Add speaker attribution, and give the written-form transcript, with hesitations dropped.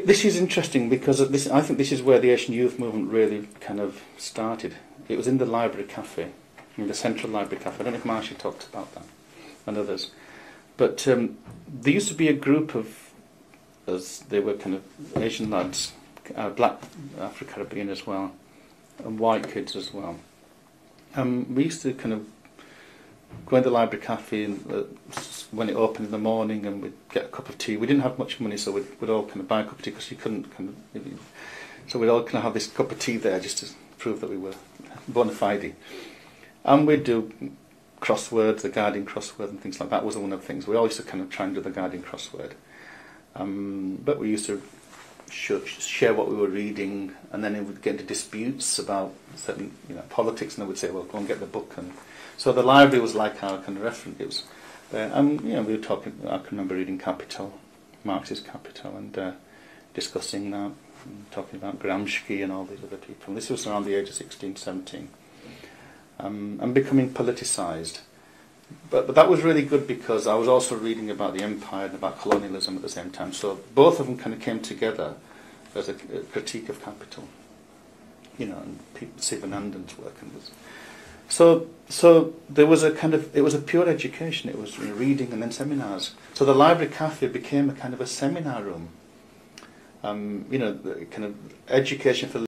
Speaker 1: This is interesting because I think this is where the Asian youth movement really kind of started. It was in the library cafe, in the Central Library Cafe. I don't know if Marcia talked about that, and others. But there used to be a group of, as they were kind of Asian lads, black Afro-Caribbean as well, and white kids as well. We used to kind of go in the library cafe and, when it opened in the morning, and we'd get a cup of tea. We didn't have much money, so we'd all kind of buy a cup of tea because you couldn't kind of. So we'd all kind of have this cup of tea there just to prove that we were bona fide. And we'd do crosswords, the Guardian crossword and things like that was one of the things. We all used to kind of try and do the Guardian crossword. But we used to share what we were reading, and then it would get into disputes about certain politics, and they would say, well, go and get the book. And so the library was like our kind of reference. It was there. We were talking, I can remember reading Capital, Marx's Capital, and discussing that, and talking about Gramsci and all these other people. And this was around the age of 16, 17. And becoming politicised. But that was really good because I was also reading about the empire and about colonialism at the same time. So both of them kind of came together as a critique of capital. And Sivanandan's work and this. So there was a kind of, it was a pure education. It was reading and then seminars. So the library cafe became a kind of a seminar room. Kind of education for